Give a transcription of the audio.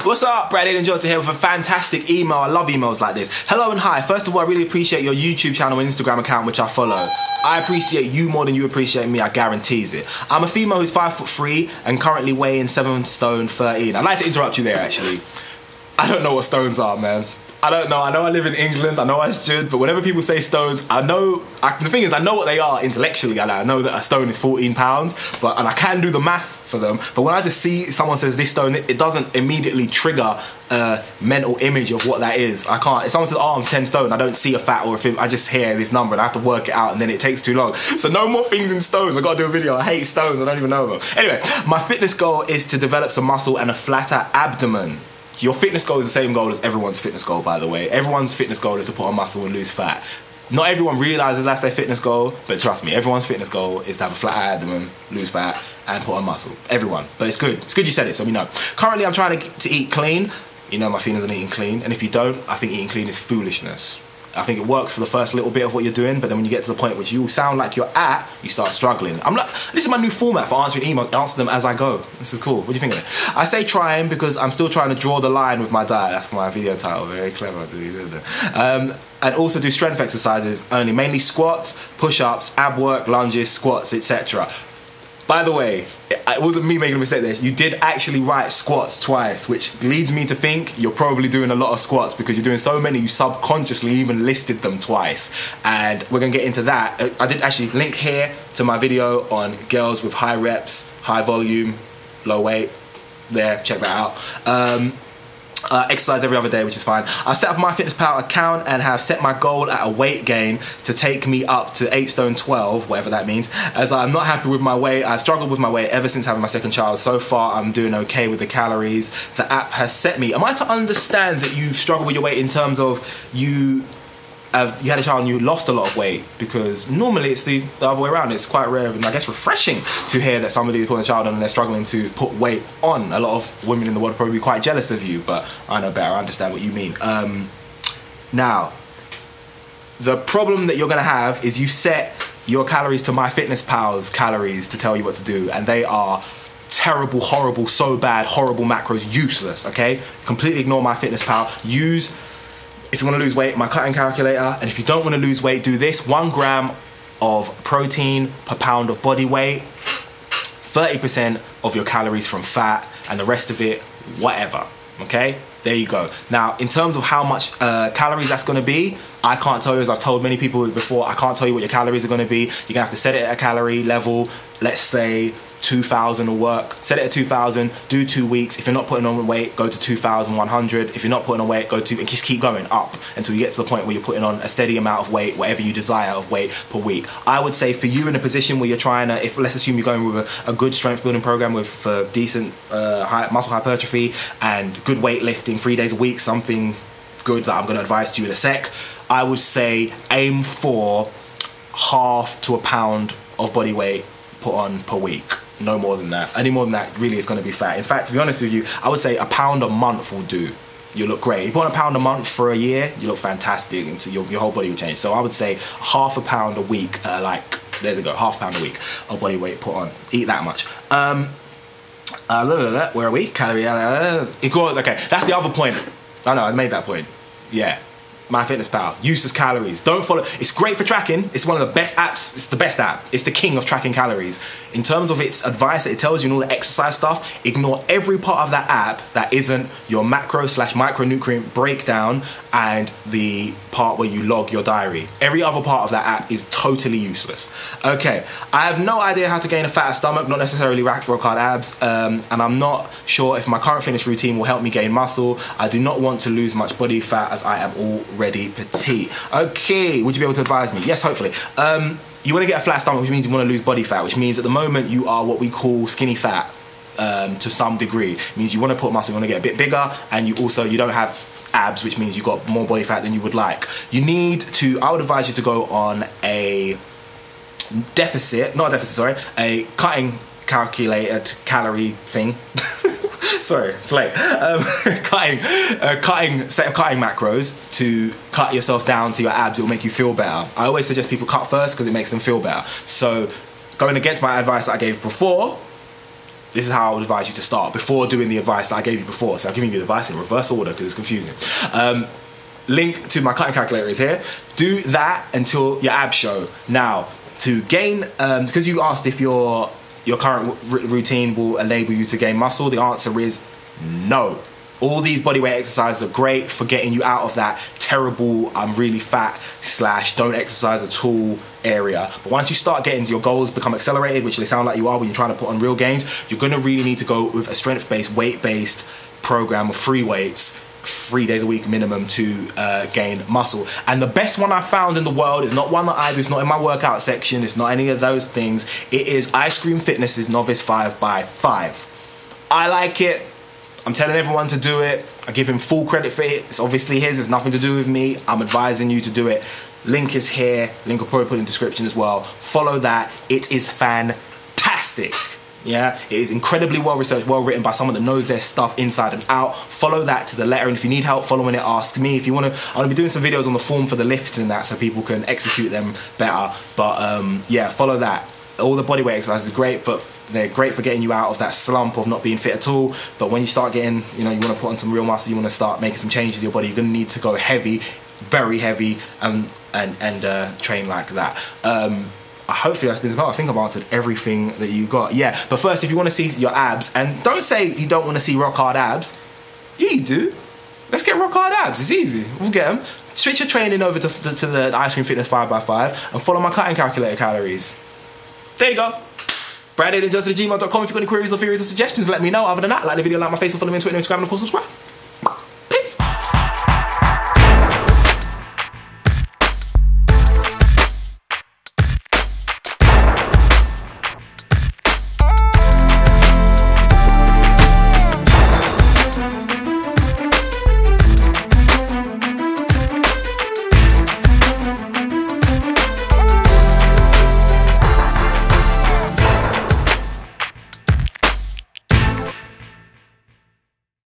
What's up? Brad Johnson here with a fantastic email. I love emails like this. Hello and hi. First of all, I really appreciate your YouTube channel and Instagram account, which I follow. I appreciate you more than you appreciate me, I guarantees it. I'm a female who's 5'3" and currently weighing 7 stone 13. I'd like to interrupt you there, actually. I don't know what stones are, man. I don't know. I know I live in England. I know I should, but whenever people say stones, I know. The thing is, I know what they are intellectually. I know that a stone is 14 pounds, and I can do the math for them. But when I just see someone says this stone, it doesn't immediately trigger a mental image of what that is. I can't. If someone says, "Oh, I'm 10 stone," I don't see a fat, or if I just hear this number and I have to work it out, and then it takes too long. So no more things in stones. I got to do a video. I hate stones. I don't even know them. Anyway, my fitness goal is to develop some muscle and a flatter abdomen. Your fitness goal is the same goal as everyone's fitness goal, by the way. Everyone's fitness goal is to put on muscle and lose fat. Not everyone realizes that's their fitness goal, but trust me, everyone's fitness goal is to have a flat abdomen, lose fat, and put on muscle. Everyone. But it's good. It's good you said it, so we know. Currently, I'm trying to eat clean. You know my feelings on eating clean. And if you don't, I think eating clean is foolishness. I think it works for the first little bit of what you're doing, but then when you get to the point which you sound like you're at, you start struggling. This is my new format for answering emails, answer them as I go. This is cool. What do you think of it? I say trying because I'm still trying to draw the line with my diet. That's my video title. Very clever. And also do strength exercises only, mainly squats, push-ups, ab work, lunges, squats, etc. By the way, it wasn't me making a mistake there. You did actually write squats twice, which leads me to think you're probably doing a lot of squats because you're doing so many you subconsciously even listed them twice. And we're going to get into that. I did actually link here to my video on girls with high reps, high volume, low weight. There, check that out. Exercise every other day, which is fine. I've set up my MyFitnessPal account and have set my goal at a weight gain to take me up to 8 stone 12, whatever that means, as I'm not happy with my weight. I've struggled with my weight ever since having my second child. So far, I'm doing okay with the calories the app has set me. Am I to understand that you've struggled with your weight in terms of you had a child and you lost a lot of weight? Because normally it's the other way around. It's quite rare and I guess refreshing to hear that somebody is putting a child on and they're struggling to put weight on. A lot of women in the world are probably quite jealous of you, but I know better. I understand what you mean. Now, the problem that you're going to have is you set your calories to MyFitnessPal's calories to tell you what to do, and they are terrible, horrible, so bad, horrible macros, useless, okay? Completely ignore MyFitnessPal. If you want to lose weight, my cutting calculator, and if you don't want to lose weight, do this: 1 gram of protein per pound of body weight, 30% of your calories from fat, and the rest of it, whatever, okay? There you go. Now, in terms of how much calories that's going to be, I can't tell you, as I've told many people before, I can't tell you what your calories are going to be. You're going to have to set it at a calorie level. Let's say 2,000 will work. Set it at 2,000, do 2 weeks. If you're not putting on weight, go to 2,100. If you're not putting on weight, and just keep going up until you get to the point where you're putting on a steady amount of weight, whatever you desire of weight per week. I would say for you in a position where you're trying to, let's assume you're going with a good strength building program with decent muscle hypertrophy and good weightlifting 3 days a week, something good that I'm going to advise to you in a sec, I would say aim for half to a pound of body weight put on per week. No more than that. Any more than that really is going to be fat. In fact, to be honest with you, I would say a pound a month will do. You look great. If you put on a pound a month for a year, you look fantastic, and so your whole body will change. So I would say half a pound a week, there's a go, half a pound a week of body weight put on. Eat that much. Where are we? Calorie. Okay, that's the other point. I know, I made that point. Yeah. MyFitnessPal, useless calories. Don't follow. It's great for tracking. It's one of the best apps. It's the best app. It's the king of tracking calories. In terms of its advice that it tells you and all the exercise stuff, ignore every part of that app that isn't your macro/micronutrient breakdown and the part where you log your diary. Every other part of that app is totally useless. Okay, I have no idea how to gain a fatter stomach, not necessarily rock hard abs, and I'm not sure if my current fitness routine will help me gain muscle. I do not want to lose much body fat as I am already petite. Okay, would you be able to advise me? Yes, hopefully. You want to get a flat stomach, which means you want to lose body fat, which means at the moment you are what we call skinny fat to some degree. It means you want to put muscle, you want to get a bit bigger, and you don't have abs, which means you've got more body fat than you would like. I would advise you to go on a a cutting calculated calorie thing. Sorry, it's late. Cutting set of cutting macros to cut yourself down to your abs. It will make you feel better. I always suggest people cut first because it makes them feel better. So going against my advice that I gave before, this is how I would advise you to start before doing the advice that I gave you before. So I'm giving you the advice in reverse order because it's confusing. Link to my cutting calculator is here. Do that until your abs show. Now, to gain, because you asked if your current routine will enable you to gain muscle, the answer is no. All these bodyweight exercises are great for getting you out of that terrible, I'm really fat / don't exercise at all area. But once you start getting your goals become accelerated, which they sound like you are when you're trying to put on real gains, you're gonna really need to go with a strength-based, weight-based program of free weights, 3 days a week minimum to gain muscle. And the best one I found in the world is not one that I do, it's not in my workout section, it's not any of those things. It is Ice Cream Fitness's Novice 5x5. I like it. I'm telling everyone to do it. I give him full credit for it. It's obviously his, it's nothing to do with me. I'm advising you to do it. Link is here. Link will probably put in the description as well. Follow that. It is fantastic. Yeah, it is incredibly well researched, well written by someone that knows their stuff inside and out. Follow that to the letter, and if you need help following it, ask me. If you want to, I'm gonna be doing some videos on the form for the lifts and that, so people can execute them better. But yeah, follow that. All the bodyweight exercises are great, but they're great for getting you out of that slump of not being fit at all. But when you start getting, you know, you want to put on some real muscle, you want to start making some changes in your body, you're gonna need to go heavy, very heavy, and train like that. Hopefully that's been well. I think I've answered everything that you got. Yeah, but first, if you want to see your abs, and don't say you don't want to see rock hard abs. Yeah, you do. Let's get rock hard abs. It's easy. We'll get them. Switch your training over to the Ice Cream Fitness 5x5 and follow my cutting calculator calories. There you go. Brad@justin@gmail.com. If you've got any queries or theories or suggestions, let me know. Other than that, like the video, like my Facebook, follow me on Twitter, Instagram, and of course subscribe.